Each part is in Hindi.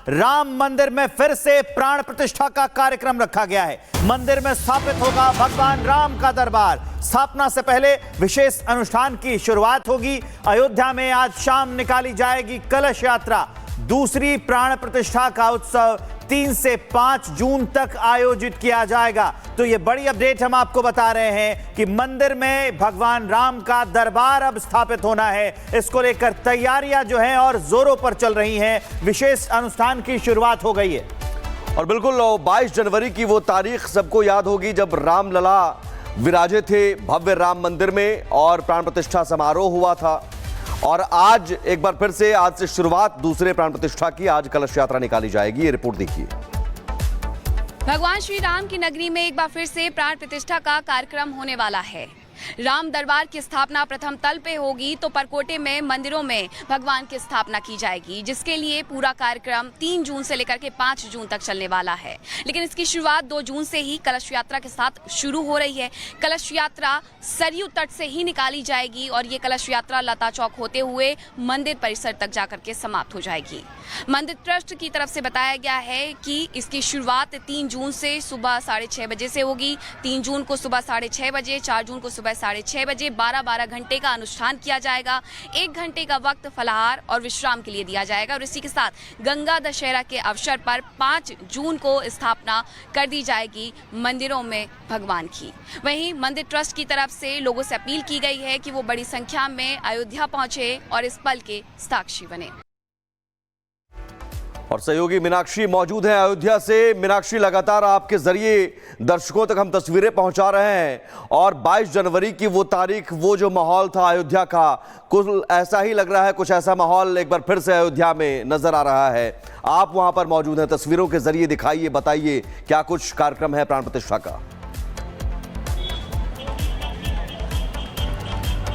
राम मंदिर में फिर से प्राण प्रतिष्ठा का कार्यक्रम रखा गया है। मंदिर में स्थापित होगा भगवान राम का दरबार। स्थापना से पहले विशेष अनुष्ठान की शुरुआत होगी। अयोध्या में आज शाम निकाली जाएगी कलश यात्रा। दूसरी प्राण प्रतिष्ठा का उत्सव 3 से 5 जून तक आयोजित किया जाएगा। तो ये बड़ी अपडेट हम आपको बता रहे हैं कि मंदिर में भगवान राम का दरबार अब स्थापित होना है। इसको लेकर तैयारियां जो हैं और जोरों पर चल रही हैं। विशेष अनुष्ठान की शुरुआत हो गई है। और बिल्कुल 22 जनवरी की वो तारीख सबको याद होगी जब रामलला विराजे थे भव्य राम मंदिर में और प्राण प्रतिष्ठा समारोह हुआ था। और आज एक बार फिर से आज से शुरुआत दूसरे प्राण प्रतिष्ठा की। आज कलश यात्रा निकाली जाएगी। ये रिपोर्ट देखिए। भगवान श्री राम की नगरी में एक बार फिर से प्राण प्रतिष्ठा का कार्यक्रम होने वाला है। राम दरबार की स्थापना प्रथम तल पे होगी तो परकोटे में मंदिरों में भगवान की स्थापना की जाएगी, जिसके लिए पूरा कार्यक्रम 3 जून से लेकर के 5 जून तक चलने वाला है। लेकिन इसकी शुरुआत 2 जून से ही कलश यात्रा के साथ शुरू हो रही है। कलश यात्रा सरयू तट से ही निकाली जाएगी और ये कलश यात्रा लता चौक होते हुए मंदिर परिसर तक जाकर के समाप्त हो जाएगी। मंदिर ट्रस्ट की तरफ से बताया गया है कि इसकी शुरुआत 3 जून से सुबह 6:30 बजे से होगी। 3 जून को सुबह 6:30 बजे, 4 जून को सुबह 6:30 बजे 12-12 घंटे का अनुष्ठान किया जाएगा। 1 घंटे का वक्त फलाहार और विश्राम के लिए दिया जाएगा। और इसी के साथ गंगा दशहरा के अवसर पर 5 जून को स्थापना कर दी जाएगी मंदिरों में भगवान की। वहीं मंदिर ट्रस्ट की तरफ से लोगों से अपील की गई है कि वो बड़ी संख्या में अयोध्या पहुंचे और इस पल के साक्षी बने। और सहयोगी मीनाक्षी मौजूद हैं अयोध्या से। मीनाक्षी, लगातार आपके जरिए दर्शकों तक हम तस्वीरें पहुंचा रहे हैं और 22 जनवरी की वो तारीख, वो जो माहौल था अयोध्या का, कुछ ऐसा ही लग रहा है। कुछ ऐसा माहौल एक बार फिर से अयोध्या में नजर आ रहा है। आप वहां पर मौजूद हैं, तस्वीरों के जरिए दिखाइए, बताइए क्या कुछ कार्यक्रम है प्राण प्रतिष्ठा का।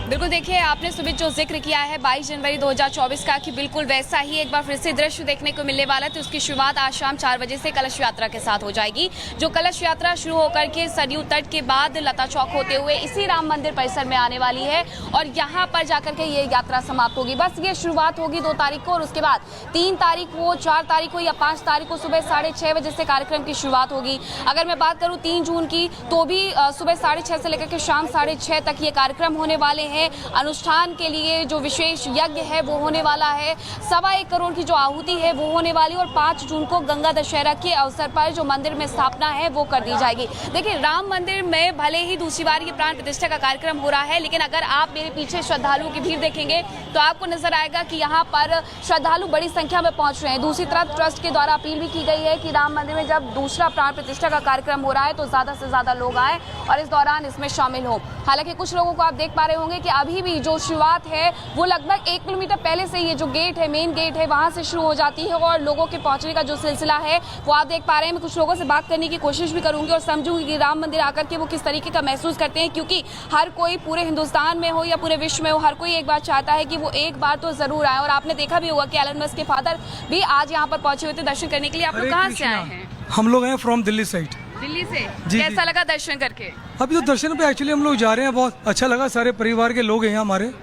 बिल्कुल, देखिए आपने सुबह जो जिक्र किया है 22 जनवरी 2024 का, कि बिल्कुल वैसा ही एक बार फिर से दृश्य देखने को मिलने वाला है। तो उसकी शुरुआत आज शाम 4 बजे से कलश यात्रा के साथ हो जाएगी। जो कलश यात्रा शुरू होकर के सरयू तट के बाद लता चौक होते हुए इसी राम मंदिर परिसर में आने वाली है और यहाँ पर जाकर के ये यात्रा समाप्त होगी। बस ये शुरुआत होगी 2 तारीख को और उसके बाद 3 तारीख को, 4 तारीख को या 5 तारीख को सुबह 6:30 बजे से कार्यक्रम की शुरुआत होगी। अगर मैं बात करूँ 3 जून की, तो भी सुबह 6:30 से लेकर के शाम 6:30 तक ये कार्यक्रम होने वाले हैं। अनुष्ठान के लिए जो विशेष यज्ञ है वो होने वाला है। 1.25 करोड़ की जो आहुति है वो होने वाली, और 5 जून को गंगा दशहरा के अवसर पर जो मंदिर में स्थापना है वो कर दी जाएगी। देखिए, राम मंदिर में भले ही दूसरी बार ये प्राण प्रतिष्ठा का कार्यक्रम हो रहा है, लेकिन अगर आप मेरे पीछे श्रद्धालुओं की भीड़ देखेंगे तो आपको नजर आएगा कि यहाँ पर श्रद्धालु बड़ी संख्या में पहुंच रहे हैं। दूसरी तरफ ट्रस्ट के द्वारा अपील भी की गई है कि राम मंदिर में जब दूसरा प्राण प्रतिष्ठा का कार्यक्रम हो रहा है तो ज्यादा से ज्यादा लोग आए और इस दौरान इसमें शामिल हो। हालांकि कुछ लोगों को आप देख पा रहे होंगे कि अभी भी जो शुरुआत है वो लगभग 1 किलोमीटर पहले से, ये जो गेट है, मेन गेट है, वहां से शुरू हो जाती है और लोगों के पहुंचने का जो सिलसिला है वो आप देख पा रहे हैं। मैं कुछ लोगों से बात करने की कोशिश भी करूंगी और समझूंगी कि राम मंदिर आकर के वो किस तरीके का महसूस करते हैं, क्योंकि हर कोई पूरे हिंदुस्तान में हो या पूरे विश्व में हो, हर कोई एक बार चाहता है कि वो एक बार तो जरूर आए। और आपने देखा भी होगा कि एलन मस्क के फादर भी आज यहाँ पर पहुंचे हुए थे दर्शन करने के लिए। आप लोग कहाँ से आए हैं? हम लोग हैं फ्रॉम दिल्ली साइड। दिल्ली से? जी, कैसा लगा दर्शन करके? अभी तो दर्शन पे एक्चुअली हम लोग जा रहे हैं, बहुत अच्छा लगा। सारे परिवार के लोग हैं यहाँ हमारे,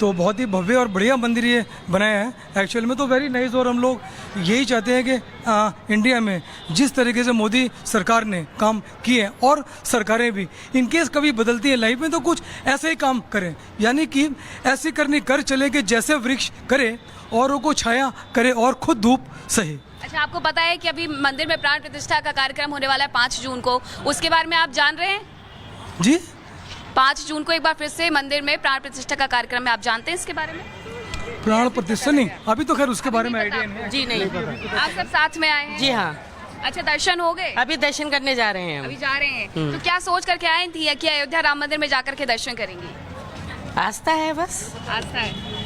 तो बहुत ही भव्य और बढ़िया मंदिर ये बनाया है एक्चुअल में, तो वेरी नाइस। और हम लोग यही चाहते हैं कि इंडिया में जिस तरीके से मोदी सरकार ने काम किए और सरकारें भी इनकेस कभी बदलती है लाइफ में तो कुछ ऐसे ही काम करें, यानी कि ऐसी करनी कर चले कि जैसे वृक्ष करे औरों को छाया करे और खुद धूप सहे। अच्छा, आपको पता है कि अभी मंदिर में प्राण प्रतिष्ठा का कार्यक्रम होने वाला है 5 जून को, उसके बारे में आप जान रहे हैं? जी, 5 जून को एक बार फिर से मंदिर में प्राण प्रतिष्ठा का कार्यक्रम है, आप जानते हैं इसके बारे में? प्राण प्रतिष्ठा नहीं, अभी तो खैर उसके बारे में आइडिया नहीं है। जी नहीं। आप सब साथ में आए हैं? जी हाँ। अच्छा, दर्शन हो गए? अभी दर्शन करने जा रहे हैं हम। अभी जा रहे हैं। तो क्या सोच करके आए थी कि अयोध्या राम मंदिर में जाकर के दर्शन करेंगी? आस्था है, बस आस्था है।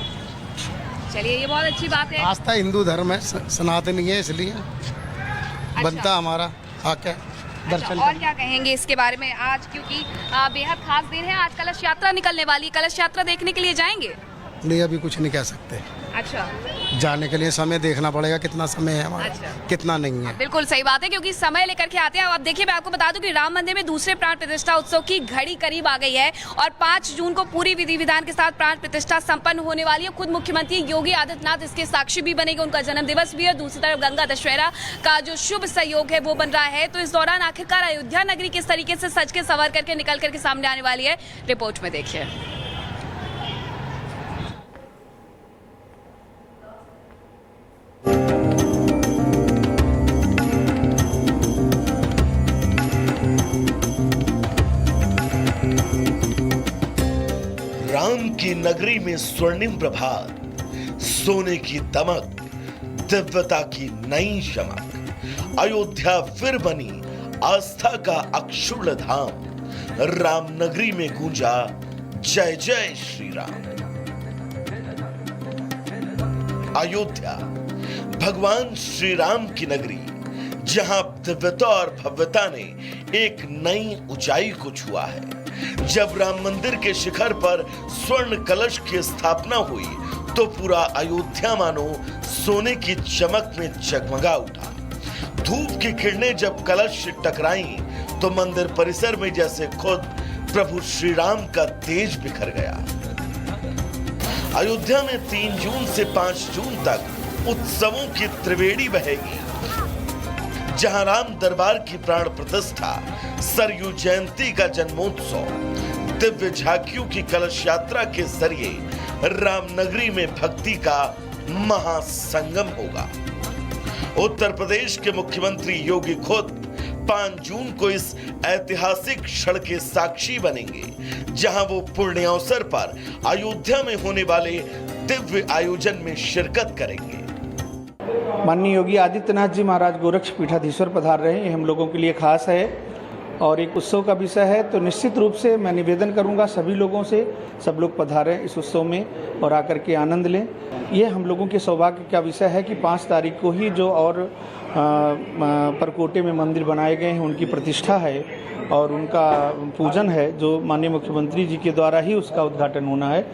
चलिए, ये बहुत अच्छी बात है। आस्था हिंदू धर्म है, सनातनी है, इसलिए बनता हमारा आके दर्शन। और क्या कहेंगे इसके बारे में आज, क्योंकि बेहद खास दिन है, आज कलश यात्रा निकलने वाली, कलश यात्रा देखने के लिए जाएंगे? नहीं, अभी कुछ नहीं कह सकते। अच्छा, जाने के लिए समय देखना पड़ेगा, कितना समय है हमारा, कितना नहीं है। बिल्कुल सही बात है, क्योंकि समय लेकर के आते हैं। अब देखिए, मैं आपको बता दूं कि राम मंदिर में दूसरे प्राण प्रतिष्ठा उत्सव की घड़ी करीब आ गई है और 5 जून को पूरी विधि विधान के साथ प्राण प्रतिष्ठा संपन्न होने वाली है। खुद मुख्यमंत्री योगी आदित्यनाथ इसके साक्षी भी बनेंगे, उनका जन्म दिवस भी है। दूसरी तरफ गंगा दशहरा का जो शुभ सहयोग है वो बन रहा है। तो इस दौरान आखिरकार अयोध्या नगरी किस तरीके से सज के संवर करके निकल करके सामने आने वाली है, रिपोर्ट में देखिए। राम की नगरी में स्वर्णिम प्रभात, सोने की दमक, दिव्यता की नई चमक। अयोध्या फिर बनी आस्था का अक्षुण्ण धाम। राम नगरी में गूंजा जय जय श्री राम। अयोध्या भगवान श्री राम की नगरी, जहां दिव्यता और भव्यता ने एक नई ऊंचाई को छुआ है। जब राम मंदिर के शिखर पर स्वर्ण कलश की स्थापना हुई तो पूरा अयोध्या मानो सोने की चमक में जगमगा उठा। धूप की किरणें जब कलश से टकराईं तो मंदिर परिसर में जैसे खुद प्रभु श्री राम का तेज बिखर गया। अयोध्या में 3 जून से 5 जून तक उत्सवों की त्रिवेणी बहेगी, जहां राम दरबार की प्राण प्रतिष्ठा, सरयू जयंती का जन्मोत्सव, दिव्य झांकियों की कलश यात्रा के जरिए राम नगरी में भक्ति का महासंगम होगा। उत्तर प्रदेश के मुख्यमंत्री योगी खुद 5 जून को इस ऐतिहासिक क्षण के साक्षी बनेंगे, जहां वो पुण्य अवसर पर अयोध्या में होने वाले दिव्य आयोजन में शिरकत करेंगे। माननीय योगी आदित्यनाथ जी महाराज गोरक्ष पीठाधीश्वर पधार रहे हैं, ये हम लोगों के लिए खास है और एक उत्सव का विषय है। तो निश्चित रूप से मैं निवेदन करूंगा सभी लोगों से, सब लोग पधारें इस उत्सव में और आकर के आनंद लें। ये हम लोगों के सौभाग्य का विषय है कि 5 तारीख को ही जो और परकोटे में मंदिर बनाए गए हैं उनकी प्रतिष्ठा है और उनका पूजन है, जो माननीय मुख्यमंत्री जी के द्वारा ही उसका उद्घाटन होना है।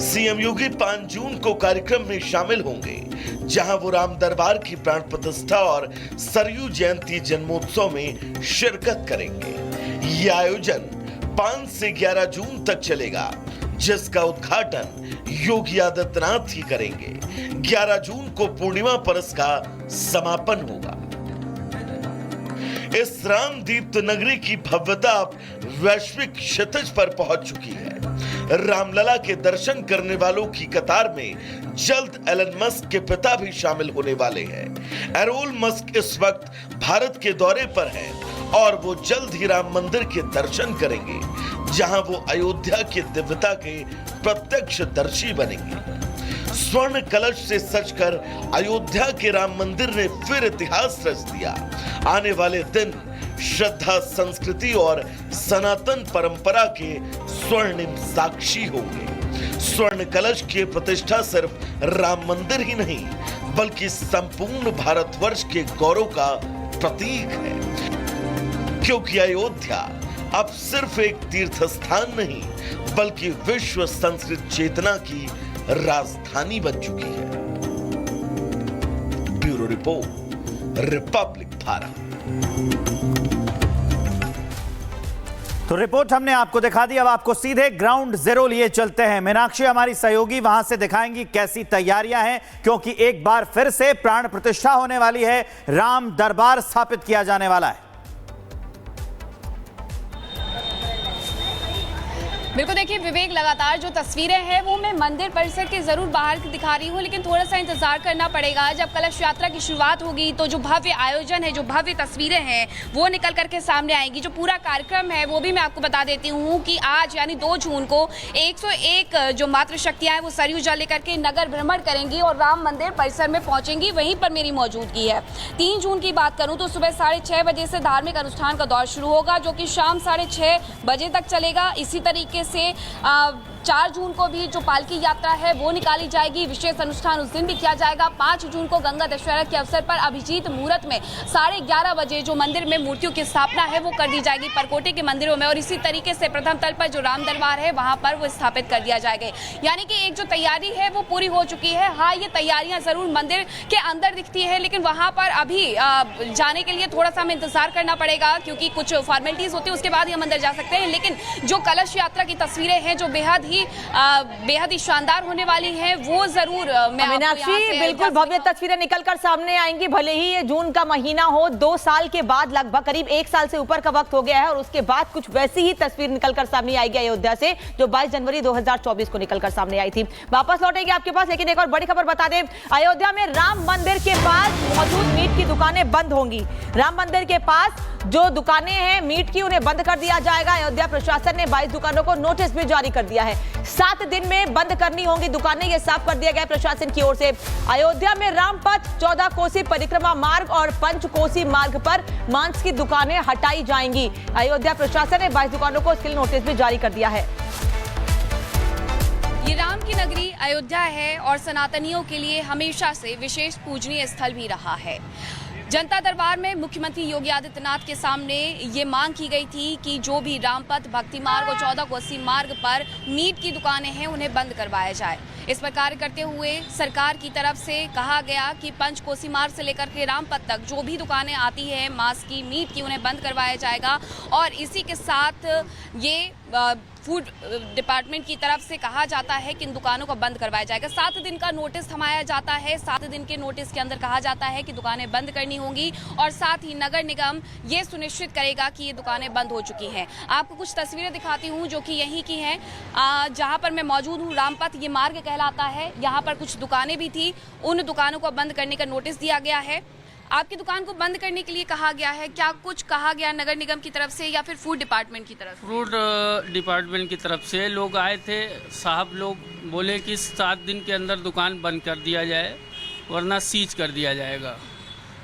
सीएम योगी 5 जून को कार्यक्रम में शामिल होंगे, जहां वो राम दरबार की प्राण प्रतिष्ठा और सरयू जयंती जन्मोत्सव में शिरकत करेंगे। यह आयोजन 5 से 11 जून तक चलेगा, जिसका उद्घाटन योगी आदित्यनाथ ही करेंगे। 11 जून को पूर्णिमा पर इसका समापन होगा। इस राम दीप्त नगरी की भव्यता अब वैश्विक क्षितिज पर पहुंच चुकी है। रामलला के दर्शन करने वालों की कतार में जल्द एलन मस्क के पिता भी शामिल होने वाले हैं। एरोल मस्क इस वक्त भारत के दौरे पर हैं और वो जल्द ही राम मंदिर के दर्शन करेंगे, जहां वो अयोध्या की दिव्यता के प्रत्यक्षदर्शी बनेंगे। स्वर्ण कलश से सजकर अयोध्या के राम मंदिर ने फिर इतिहास रच दिया। आने वाले दिन श्रद्धा, संस्कृति और सनातन परंपरा के स्वर्णिम साक्षी होंगे। स्वर्ण कलश की प्रतिष्ठा सिर्फ राम मंदिर ही नहीं, बल्कि संपूर्ण भारतवर्ष के गौरव का प्रतीक है, क्योंकि अयोध्या अब सिर्फ एक तीर्थ स्थान नहीं, बल्कि विश्व संस्कृत चेतना की राजधानी बन चुकी है। Bureau report, Republic Bharat. तो रिपोर्ट हमने आपको दिखा दी, अब आपको सीधे ग्राउंड जीरो लिए चलते हैं। मीनाक्षी हमारी सहयोगी वहां से दिखाएंगी कैसी तैयारियां हैं, क्योंकि एक बार फिर से प्राण प्रतिष्ठा होने वाली है, राम दरबार स्थापित किया जाने वाला है। बिल्कुल, देखिए विवेक, लगातार जो तस्वीरें हैं वो मैं मंदिर परिसर के जरूर बाहर दिखा रही हूँ, लेकिन थोड़ा सा इंतजार करना पड़ेगा। जब कलश यात्रा की शुरुआत होगी तो जो भव्य आयोजन है, जो भव्य तस्वीरें हैं वो निकल करके सामने आएंगी। जो पूरा कार्यक्रम है वो भी मैं आपको बता देती हूँ कि आज यानी 2 जून को 101 जो मातृशक्तियां हैं वो सरयू जल लेकर के नगर भ्रमण करेंगी और राम मंदिर परिसर में पहुंचेंगी। वहीं पर मेरी मौजूदगी है। 3 जून की बात करूँ तो सुबह 6:30 बजे से धार्मिक अनुष्ठान का दौर शुरू होगा, जो कि शाम 6:30 बजे तक चलेगा। इसी तरीके से 4 जून को भी जो पालकी यात्रा है वो निकाली जाएगी। विशेष अनुष्ठान उस दिन भी किया जाएगा। 5 जून को गंगा दशहरा के अवसर पर अभिजीत मुहूर्त में 11:30 बजे जो मंदिर में मूर्तियों की स्थापना है वो कर दी जाएगी परकोटे के मंदिरों में, और इसी तरीके से प्रथम तल पर जो राम दरबार है वहां पर वो स्थापित कर दिया जाएगा। यानी कि एक जो तैयारी है वो पूरी हो चुकी है। हाँ, ये तैयारियां जरूर मंदिर के अंदर दिखती है, लेकिन वहां पर अभी जाने के लिए थोड़ा सा हमें इंतजार करना पड़ेगा, क्योंकि कुछ फॉर्मेलिटीज होती है, उसके बाद ही हम अंदर जा सकते हैं। लेकिन जो कलश यात्रा की तस्वीरें हैं जो बेहद ही शानदार होने वाली हैं, वो जरूर मीनाक्षी बिल्कुल भव्य तस्वीरें निकलकर सामने आएंगी। भले ही ये जून का महीना हो, 2 साल के बाद, लगभग करीब 1 साल से ऊपर का वक्त हो गया है, और उसके बाद कुछ वैसी ही तस्वीर निकलकर सामने आएगी अयोध्या से, जो 22 जनवरी 2024 को निकलकर सामने आई थी। वापस लौटेंगे आपके पास, लेकिन एक और बड़ी खबर बता दें, अयोध्या में राम मंदिर के पास मौजूद मीट की दुकानें बंद होंगी। राम मंदिर के पास जो दुकानें हैं मीट की, उन्हें बंद कर दिया जाएगा। अयोध्या प्रशासन ने 22 दुकानों को नोटिस भी जारी कर दिया है। 7 दिन में बंद करनी होंगी दुकानें, ये साफ कर दिया गया प्रशासन की ओर से। अयोध्या में रामपथ, 14 कोसी परिक्रमा मार्ग और पंचकोसी मार्ग पर मांस की दुकानें हटाई जाएंगी। अयोध्या प्रशासन ने 22 दुकानों को इसके लिए नोटिस भी जारी कर दिया है। ये राम की नगरी अयोध्या है और सनातनियों के लिए हमेशा से विशेष पूजनीय स्थल भी रहा है। जनता दरबार में मुख्यमंत्री योगी आदित्यनाथ के सामने ये मांग की गई थी कि जो भी रामपथ, भक्ति मार्ग और 14 कोसी मार्ग पर मीट की दुकानें हैं उन्हें बंद करवाया जाए। इस पर कार्य करते हुए सरकार की तरफ से कहा गया कि पंचकोसी मार्ग से लेकर के रामपथ तक जो भी दुकानें आती हैं मांस की, मीट की, उन्हें बंद करवाया जाएगा। और इसी के साथ ये फूड डिपार्टमेंट की तरफ से कहा जाता है कि इन दुकानों को बंद करवाया जाएगा। 7 दिन का नोटिस थमाया जाता है। 7 दिन के नोटिस के अंदर कहा जाता है कि दुकानें बंद करनी होंगी, और साथ ही नगर निगम ये सुनिश्चित करेगा कि ये दुकानें बंद हो चुकी हैं। आपको कुछ तस्वीरें दिखाती हूँ जो कि यहीं की हैं, जहाँ पर मैं मौजूद हूँ। रामपथ ये मार्ग कहलाता है, यहाँ पर कुछ दुकानें भी थी, उन दुकानों को बंद करने का नोटिस दिया गया है। आपकी दुकान को बंद करने के लिए कहा गया है, क्या कुछ कहा गया नगर निगम की तरफ से या फिर फूड डिपार्टमेंट की तरफ से? फूड डिपार्टमेंट की तरफ से लोग आए थे, साहब लोग बोले कि 7 दिन के अंदर दुकान बंद कर दिया जाए वरना सीज कर दिया जाएगा।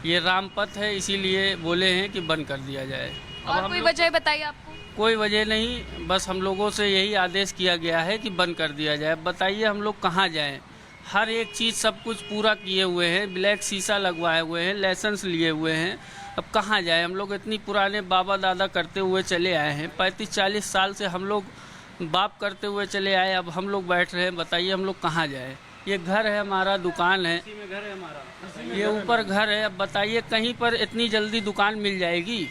ये रामपथ है, इसीलिए बोले हैं कि बंद कर दिया जाए। और कोई वजह बताइए आपको? कोई वजह नहीं, बस हम लोगों से यही आदेश किया गया है कि बंद कर दिया जाए। बताइए हम लोग कहाँ जाएं? हर एक चीज़ सब कुछ पूरा किए हुए हैं, ब्लैक शीशा लगवाए हुए हैं, लाइसेंस लिए हुए हैं, अब कहाँ जाए? हम लोग इतनी पुराने बाबा दादा करते हुए चले आए हैं, 35-40 साल से हम लोग बाप करते हुए चले आए, अब हम लोग बैठ रहे हैं। बताइए हम लोग कहाँ जाए? ये घर है हमारा, दुकान है, घर है हमारा, ये ऊपर घर है। अब बताइए कहीं पर इतनी जल्दी दुकान मिल जाएगी?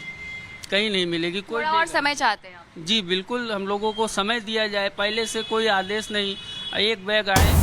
कहीं नहीं मिलेगी। कोई और समय चाहते हैं आप? जी बिल्कुल, हम लोगों को समय दिया जाए। पहले से कोई आदेश नहीं, एक बैग आए